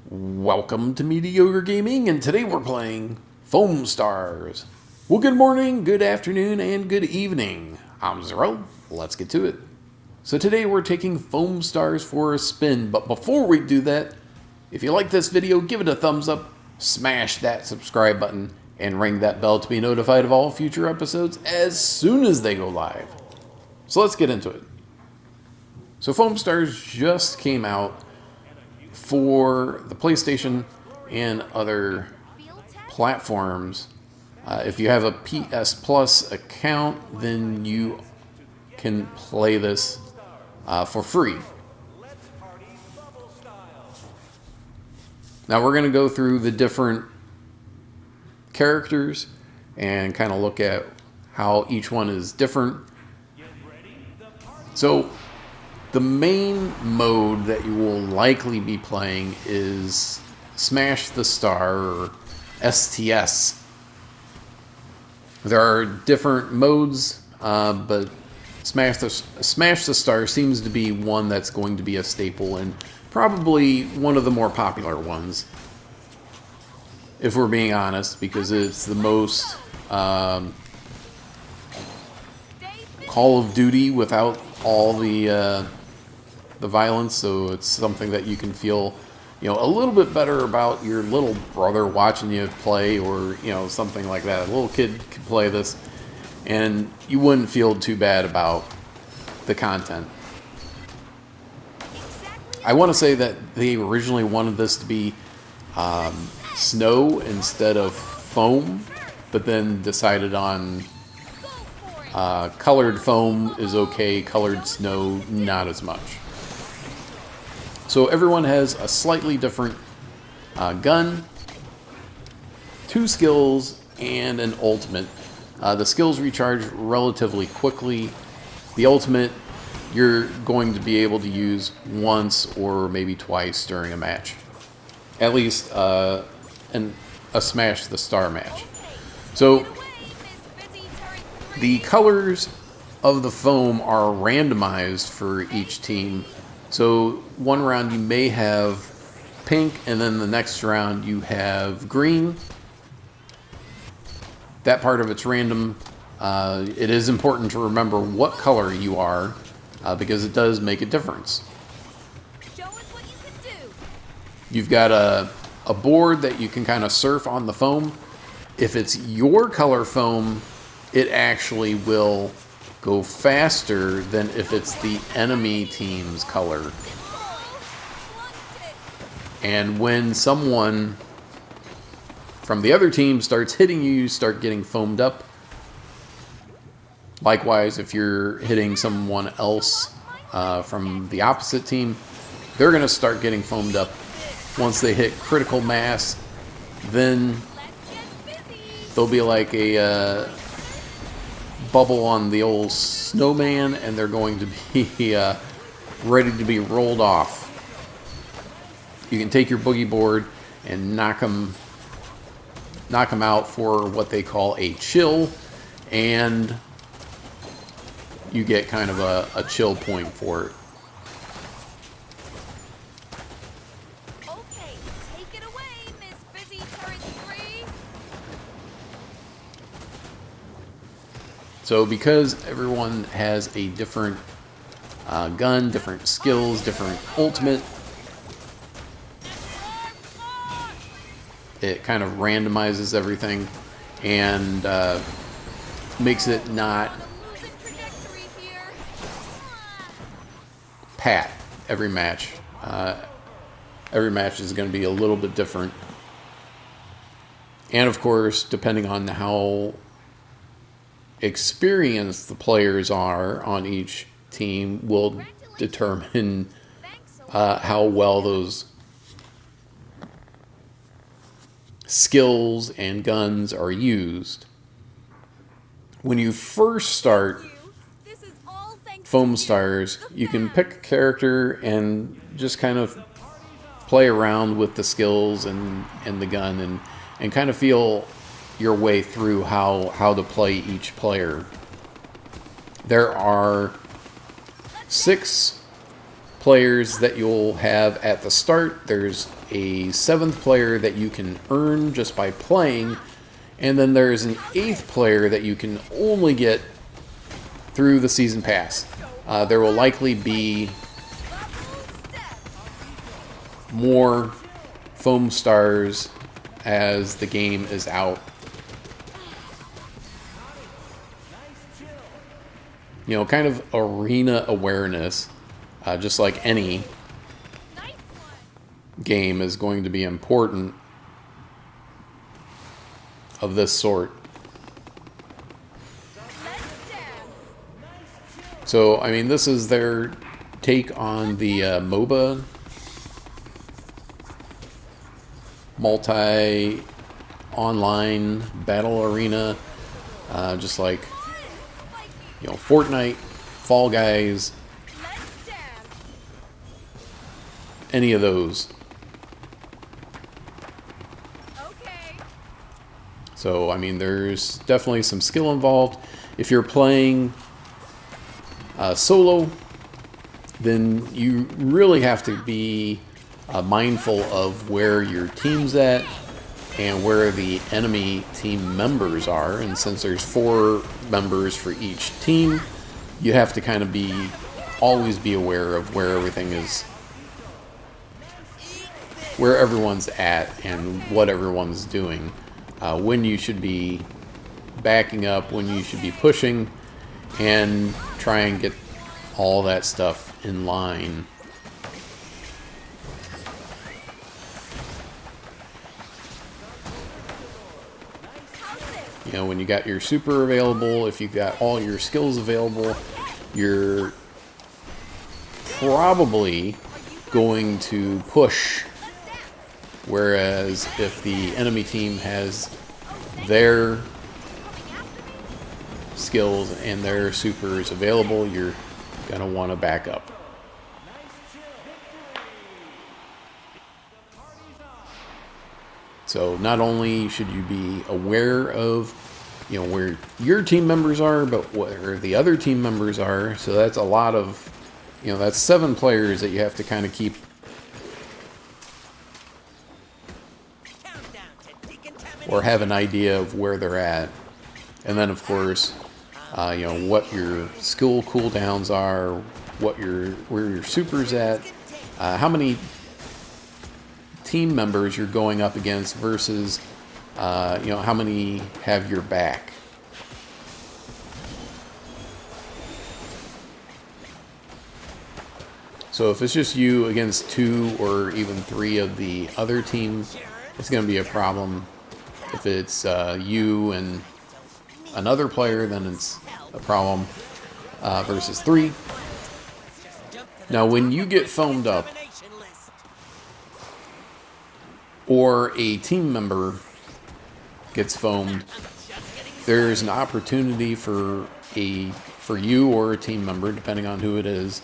Welcome to Mediocre Gaming, and today we're playing FOAMStars. Well, good morning, good afternoon, and good evening. I'm Zero. Let's get to it. So today we're taking FOAMStars for a spin, but before we do that, if you like this video, give it a thumbs up, smash that subscribe button, and ring that bell to be notified of all future episodes as soon as they go live. So let's get into it. So FOAMStars just came out for the PlayStation and other platforms. If you have a PS Plus account, then you can play this for free. Now we're going to go through the different characters and kind of look at how each one is different. So the main mode that you will likely be playing is Smash the Star, or STS. There are different modes, but Smash the Star seems to be one that's going to be a staple and probably one of the more popular ones, if we're being honest, because it's the most Call of Duty without all the violence, so it's something that you can feel, a little bit better about your little brother watching you play, or something like that. A little kid could play this, and you wouldn't feel too bad about the content. I want to say that they originally wanted this to be snow instead of foam, but then decided on colored foam is okay, colored snow not as much. So everyone has a slightly different gun, 2 skills, and an ultimate. The skills recharge relatively quickly. The ultimate you're going to be able to use once or maybe twice during a match. At least a Smash the Star match. So the colors of the foam are randomized for each team. So one round you may have pink, and then the next round you have green. That part of it's random. It is important to remember what color you are, because it does make a difference. Show us what you can do. You've got a board that you can kind of surf on the foam. If it's your color foam, it actually will go faster than if it's the enemy team's color. And when someone from the other team starts hitting you, you start getting foamed up. Likewise, if you're hitting someone else from the opposite team, they're going to start getting foamed up. Once they hit critical mass, then they'll be like a bubble on the old snowman, and they're going to be ready to be rolled off. You can take your boogie board and knock them out for what they call a chill, and you get kind of a chill point for it. Okay, take it away, Miss Busy Turret 3. So because everyone has a different gun, different skills, different ultimate, it kind of randomizes everything and makes it not pat every match. Every match is going to be a little bit different. And of course, depending on how experienced the players are on each team will determine how well those skills and guns are used. When you first start FOAMStars, you can pick a character and just kind of play around with the skills and the gun, and kind of feel your way through how to play each player. There are 6 players that you'll have at the start. There's a 7th player that you can earn just by playing, and then there's an 8th player that you can only get through the season pass. There will likely be more FOAMStars as the game is out. You know, kind of arena awareness, just like any game, is going to be important of this sort. So, I mean, this is their take on the MOBA, multi-online battle arena, just like, you know, Fortnite, Fall Guys, any of those. So, I mean, there's definitely some skill involved. If you're playing solo, then you really have to be mindful of where your team's at and where the enemy team members are. And since there's 4 members for each team, you have to kind of always be aware of where everything is, where everyone's at and what everyone's doing, when you should be backing up, when you should be pushing, and try and get all that stuff in line. You know, when you got your super available, if you got all your skills available, you're probably going to push. Whereas if the enemy team has their skills and their supers available, you're going to want to back up. So not only should you be aware of, you know, where your team members are, but where the other team members are. So that's a lot of, you know, that's 7 players that you have to kind of keep or have an idea of where they're at. And then, of course, you know, what your skill cooldowns are, where your super's at, how many team members you're going up against versus, you know, how many have your back. So if it's just you against 2 or even 3 of the other teams, it's going to be a problem. If it's you and another player, then it's a problem versus 3. Now, when you get foamed up, or a team member gets foamed, there's an opportunity for you or a team member, depending on who it is,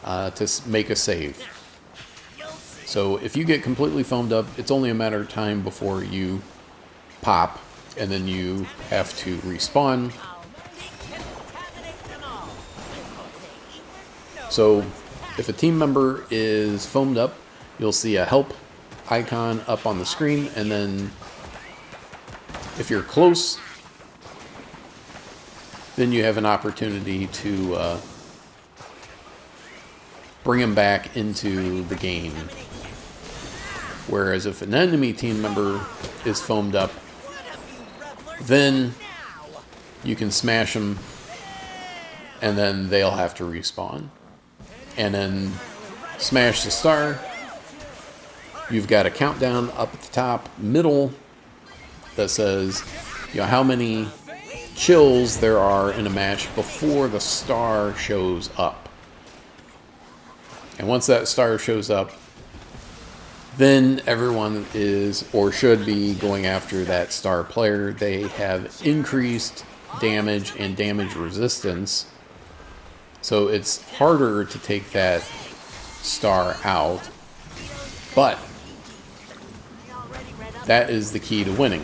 to make a save. So if you get completely foamed up, it's only a matter of time before you pop, and then you have to respawn. So if a team member is foamed up, you'll see a help icon up on the screen, and then if you're close, then you have an opportunity to bring them back into the game. Whereas if an enemy team member is foamed up, then you can smash them, and then they'll have to respawn. And then smash the star. You've got a countdown up at the top, middle, that says, you know, how many chills there are in a match before the star shows up. And once that star shows up, then everyone is, or should be, going after that star player. They have increased damage and damage resistance, so it's harder to take that star out, but that is the key to winning.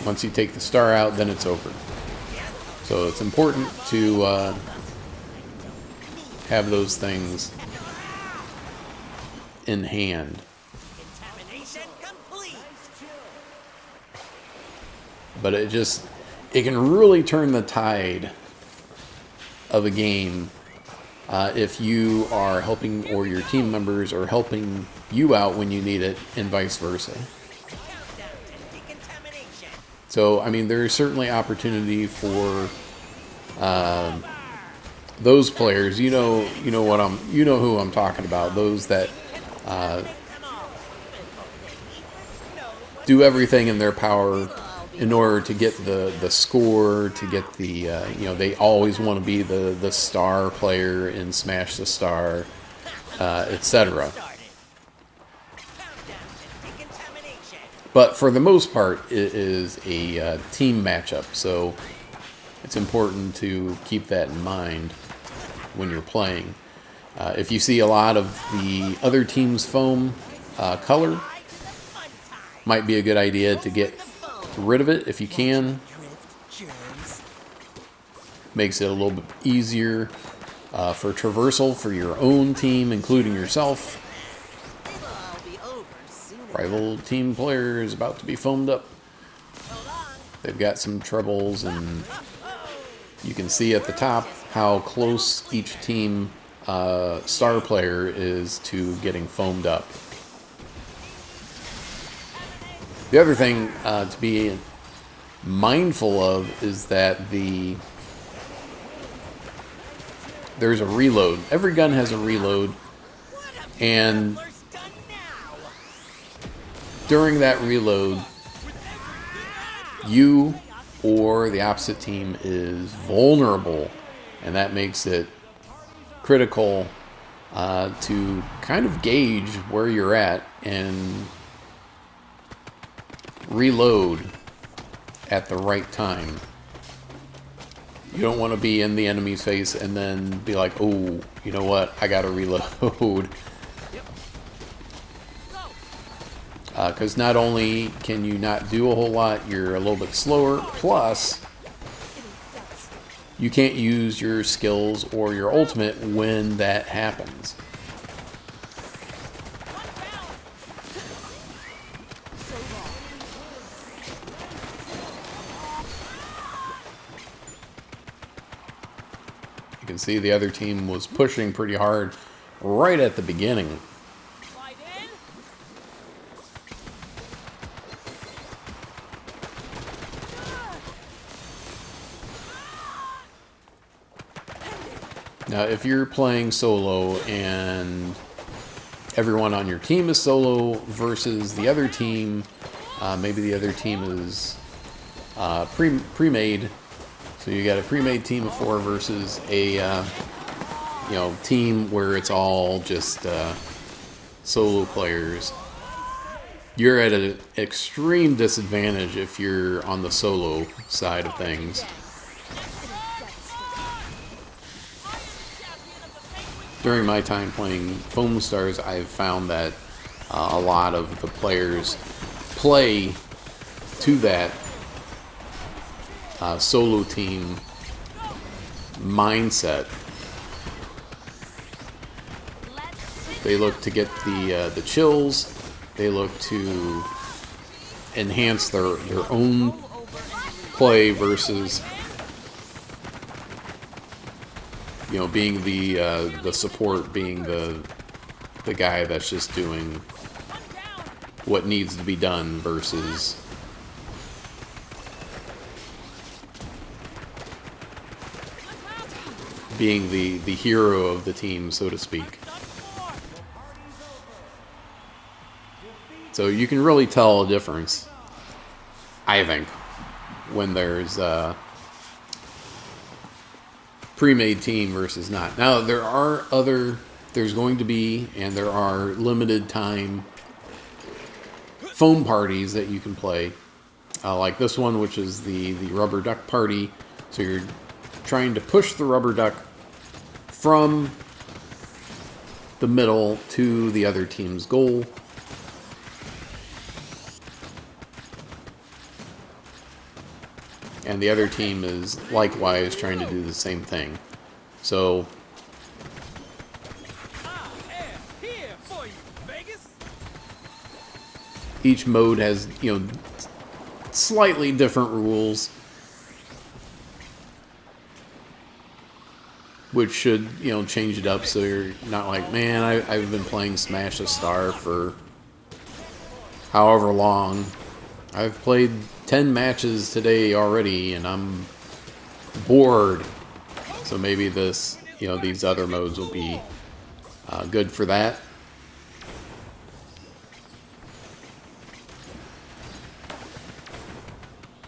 Once you take the star out, then it's over. So it's important to have those things in hand. Contamination complete. But it can really turn the tide of a game if you are helping, or your team members are helping you out when you need it, and vice versa. Countdown to decontamination. So, I mean, there is certainly opportunity for those players. You know who I'm talking about. Those that do everything in their power in order to get the score, to get the they always want to be the star player in Smash the Star, etc. But for the most part, it is a team matchup, so it's important to keep that in mind when you're playing. If you see a lot of the other team's foam color, might be a good idea to get rid of it if you can. Makes it a little bit easier for traversal for your own team, including yourself. Rival team player is about to be foamed up. They've got some troubles, and you can see at the top how close each team star player is to getting foamed up. The other thing to be mindful of is that there's a reload. Every gun has a reload, and during that reload, you or the opposite team is vulnerable, and that makes it critical to kind of gauge where you're at and reload at the right time. You don't want to be in the enemy's face and then be like, oh, you know what, I gotta reload. Because not only can you not do a whole lot, you're a little bit slower, plus you can't use your skills or your ultimate when that happens. You can see the other team was pushing pretty hard right at the beginning. Now, if you're playing solo and everyone on your team is solo versus the other team, maybe the other team is pre-made, so you got a pre-made team of 4 versus a team where it's all just solo players. You're at an extreme disadvantage if you're on the solo side of things. During my time playing FOAMStars, I've found that a lot of the players play to that solo team mindset. They look to get the chills. They look to enhance their own play versus being the support, being the guy that's just doing what needs to be done versus being the hero of the team, so to speak. So you can really tell a difference, I think, when there's pre-made team versus not. Now, there's going to be, and there are limited time foam parties that you can play. Like this one, which is the rubber duck party. So you're trying to push the rubber duck from the middle to the other team's goal. And the other team is likewise trying to do the same thing. So each mode has, slightly different rules, which should, change it up so you're not like, man, I've been playing Smash a Star for however long. I've played 10 matches today already, and I'm bored. So maybe this, these other modes will be good for that.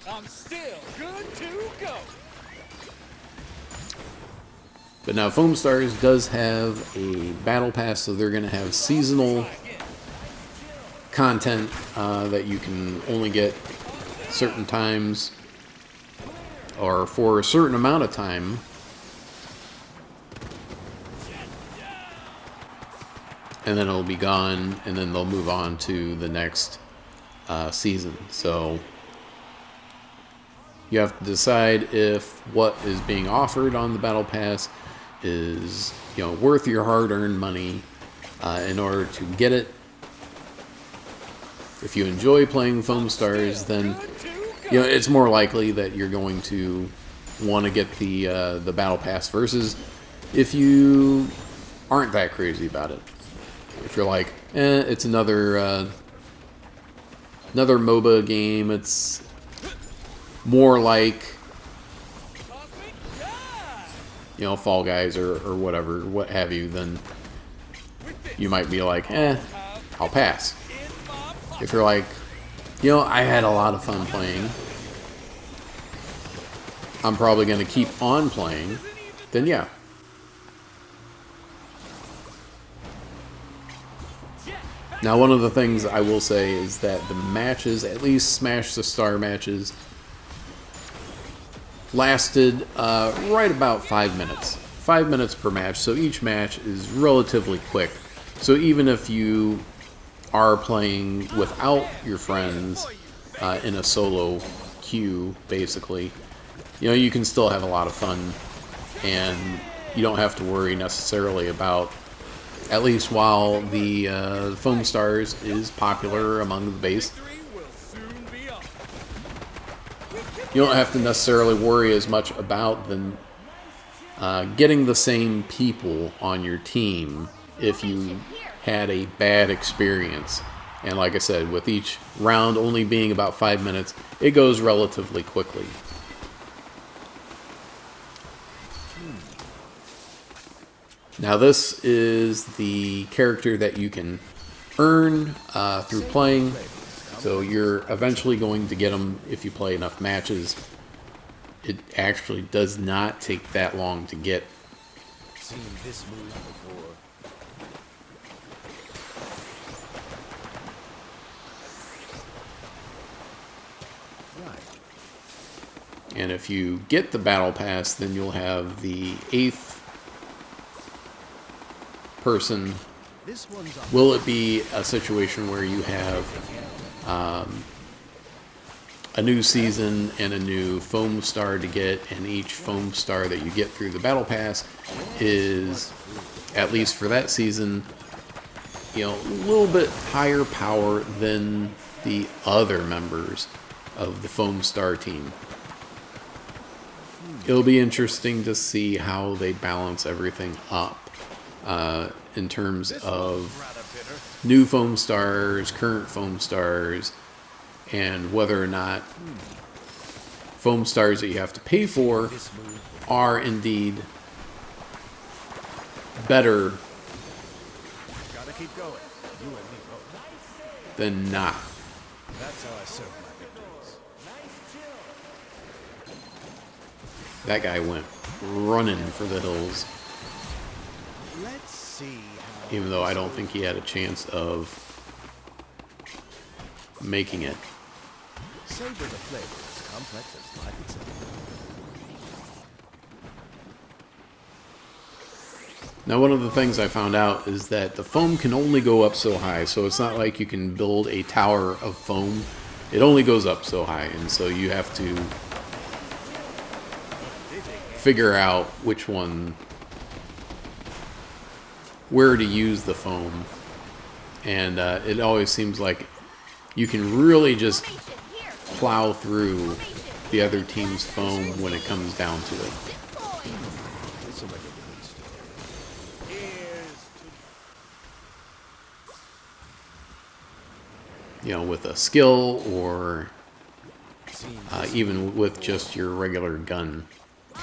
I'm still good to go. But now FOAMStars does have a battle pass, so they're going to have seasonal content that you can only get certain times or for a certain amount of time. And then it'll be gone, and then they'll move on to the next season. So you have to decide if what is being offered on the battle pass is worth your hard-earned money in order to get it. If you enjoy playing FOAMStars, then it's more likely that you're going to want to get the battle pass. Versus if you aren't that crazy about it, if you're like, it's another MOBA game. It's more like Fall Guys or whatever, what have you, then you might be like, I'll pass. If you're like, I had a lot of fun playing, I'm probably going to keep on playing, then yeah. Now, one of the things I will say is that the matches, at least Smash the Star matches, lasted right about 5 minutes. 5 minutes per match, so each match is relatively quick. So even if you are playing without your friends in a solo queue, basically, you can still have a lot of fun, and you don't have to worry necessarily about, at least while the FOAMStars is popular among the base, you don't have to necessarily worry as much about them getting the same people on your team if you had a bad experience. And like I said, with each round only being about 5 minutes, it goes relatively quickly. Now this is the character that you can earn through playing. So you're eventually going to get them if you play enough matches. It actually does not take that long to get. Seen this move before. And if you get the battle pass, then you'll have the 8th person. Will it be a situation where you have a new season and a new FOAMStar to get, and each FOAMStar that you get through the battle pass is, at least for that season, a little bit higher power than the other members of the FOAMStar team. It'll be interesting to see how they balance everything up in terms of new FOAMStars, current FOAMStars, and whether or not FOAMStars that you have to pay for are indeed better than not. That's how I serve my victories. That guy went running for the hills, Let's see how even though I don't think he had a chance of making it. savor the flavor as complex as life itself. Now, one of the things I found out is that the foam can only go up so high, so it's not like you can build a tower of foam. It only goes up so high, and so you have to figure out which one, where to use the foam. And it always seems like you can really just Formation here. plow through Formation. the other team's foam when it comes down to it. Deploy. This will make a good story. Here's to You know, with a skill or seeing even with just your regular gun. Eyes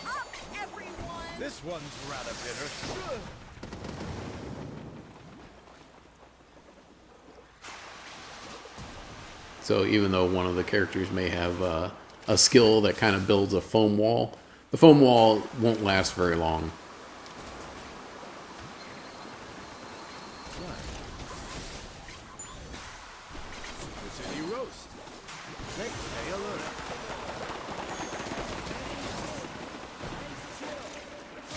up, everyone. this one's rather bitter. So even though one of the characters may have a skill that kind of builds a foam wall, the foam wall won't last very long. Super City roast. Next day alert.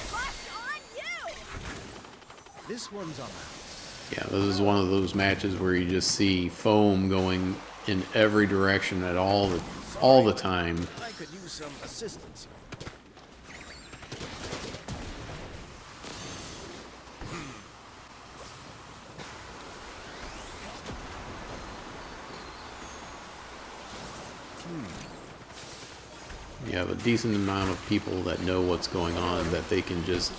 Flash on you. This one's on us. Yeah, this is one of those matches where you just see foam going in every direction at all the time. I could use some assistance. You have a decent amount of people that know what's going on, that they can just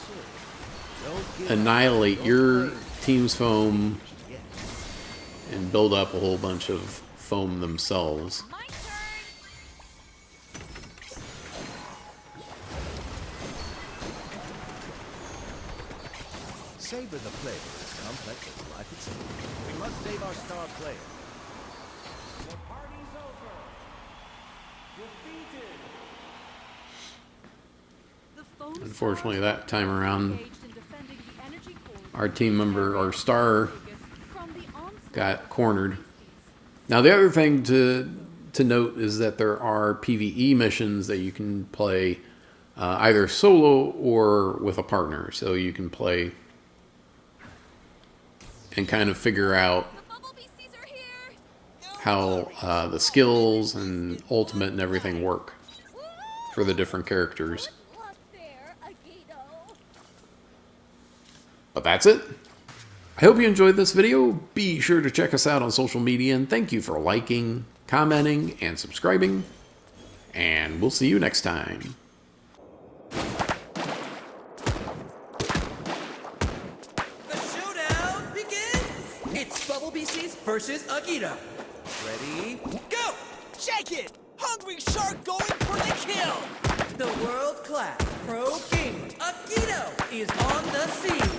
Don't give annihilate your team's foam and build up a whole bunch of foam themselves. My turn. Savor the flavor as complex as life itself. We must save our star player. The party's over. Defeated. The foam Unfortunately, stars that time around, engaged in defending the energy core our team member, our star, from the onslaught got cornered. Now, the other thing to note is that there are PvE missions that you can play either solo or with a partner. So you can play and kind of figure out The bubble beasties are here. how the skills and ultimate and everything work for the different characters. Good luck there, Agito. But that's it. I hope you enjoyed this video. Be sure to check us out on social media, and thank you for liking, commenting, and subscribing. And we'll see you next time. The showdown begins! It's Bubble Beasties versus Agito. Ready? Go! Shake it! Hungry shark going for the kill! The world-class pro gamer Agito is on the scene.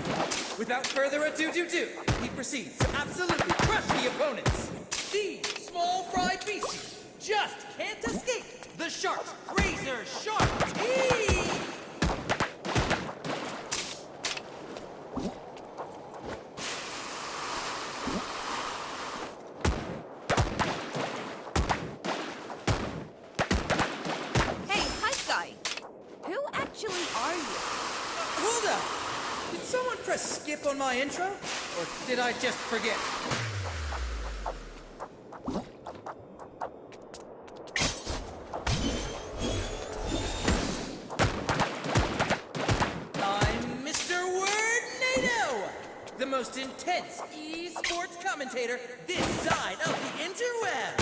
Without further ado, he proceeds to absolutely crush the opponents. These small fry beasties just can't escape the shark's razor-sharp teeth! Hey, hi, guy. Who actually are you? Hold up! Did someone press skip on my intro? Or did I just forget? I'm Mr. Word NATO! The most intense esports commentator this side of the interweb!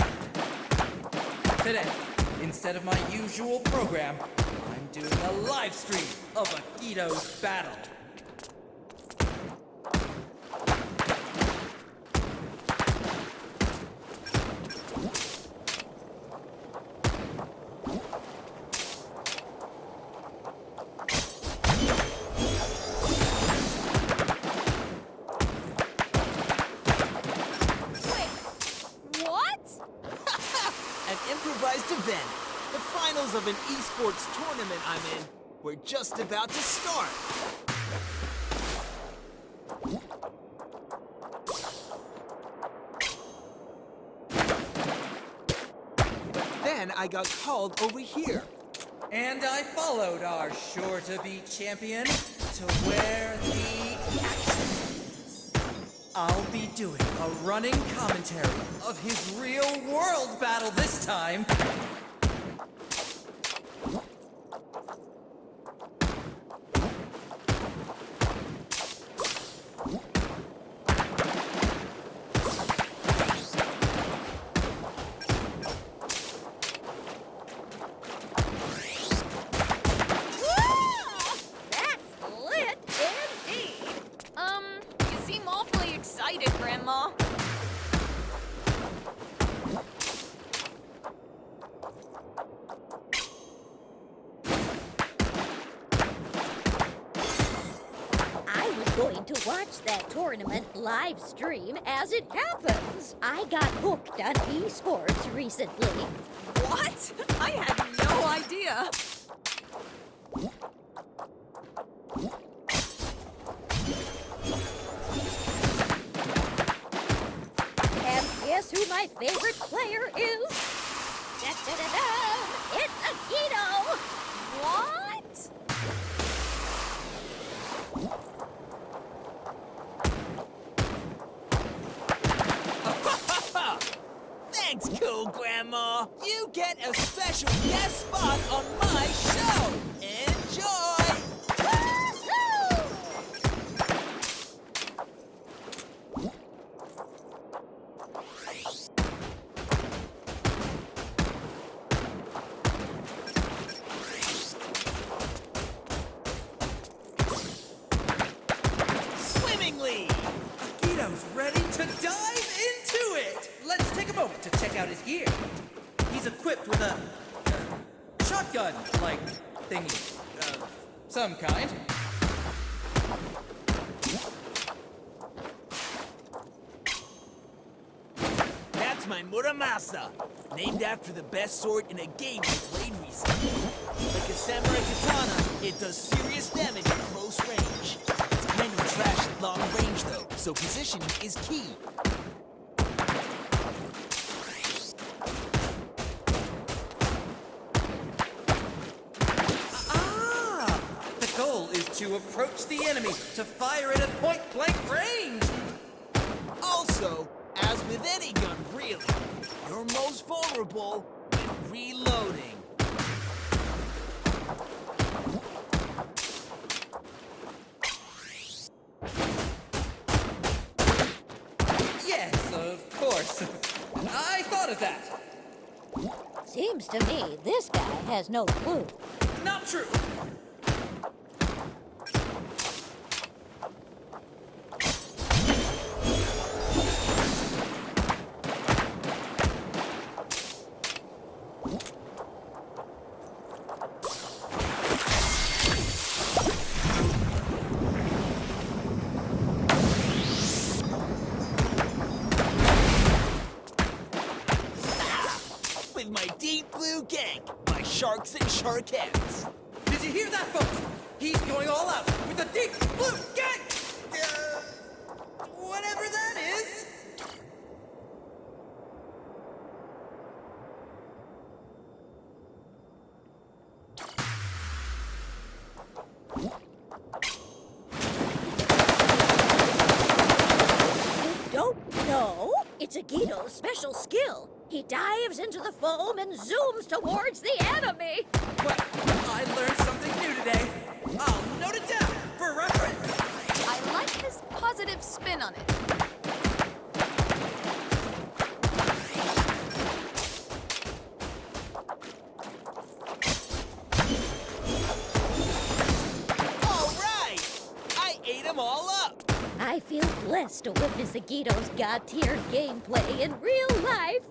Today, instead of my usual program, I'm doing a live stream of Agito's battle. Wait, what? An improvised event. The finals of an esports tournament I'm in. We're just about to start. Then I got called over here. And I followed our sure-to-be champion to where the action is. I'll be doing a running commentary of his real-world battle this time. watch that tournament live stream as it happens. I got hooked on esports recently. What? I had no idea. And guess who my favorite player is? Da-da-da-da! It's Akito! What? Thanks, cool Grandma. You get a special guest spot on my show. Enjoy! Woohoo! Swimmingly! Akito's ready to dive into it! Let's take a moment to check out his gear. He's equipped with a shotgun-like thingy of some kind. That's my Muramasa, named after the best sword in a game I played recently. Like a samurai katana, it does serious damage at close range. It's kind of trash at long range though, so positioning is key. Ah! The goal is to approach the enemy to fire it at point-blank range! Also, as with any gun really, you're most vulnerable when reloading. Yes, of course. I thought of that. Seems to me this guy has no clue. Not true. With my deep blue gang, my sharks and sharkettes. Did you hear that, folks? He's going all out with the deep blue gang! Whatever that is. Don't know? It's Agito's special skill. He dives into the foam and zooms towards the enemy. Well, I learned something new today. I'll note it down for reference. I like his positive spin on it. All right! I ate them all up! I feel blessed to witness Agito's god-tier gameplay in real life.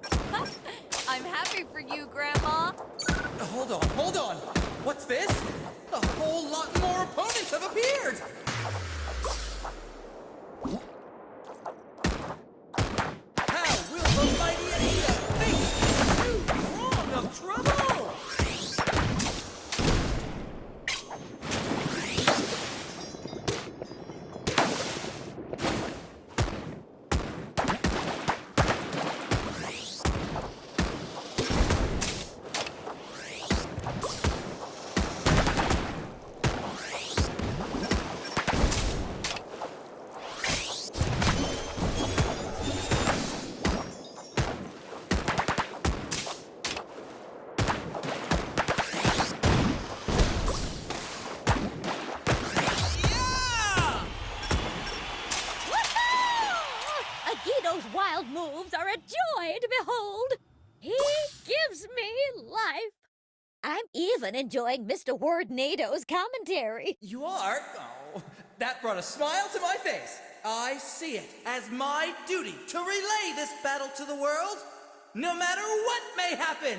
I'm happy for you, Grandma. Hold on. What's this? A whole lot more opponents have appeared! How will the mighty Anita face this new throng of trouble? Yeah! Woohoo! Agito's wild moves are a joy to behold. He gives me life. I'm even enjoying Mr. Wardnado's commentary. You are? Oh, that brought a smile to my face. I see it as my duty to relay this battle to the world, no matter what may happen.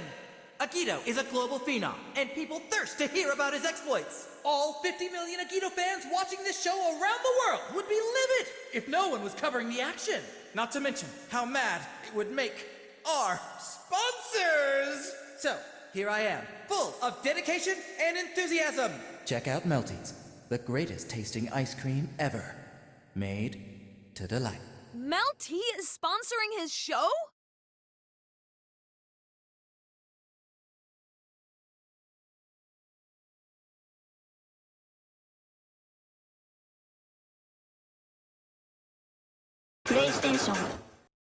Agito is a global phenom, and people thirst to hear about his exploits. All 50 million Agito fans watching this show around the world would be livid if no one was covering the action. Not to mention how mad it would make our sponsors. So, here I am, full of dedication and enthusiasm. Check out Melty's, the greatest tasting ice cream ever. Made to delight. Mel T is sponsoring his show? PlayStation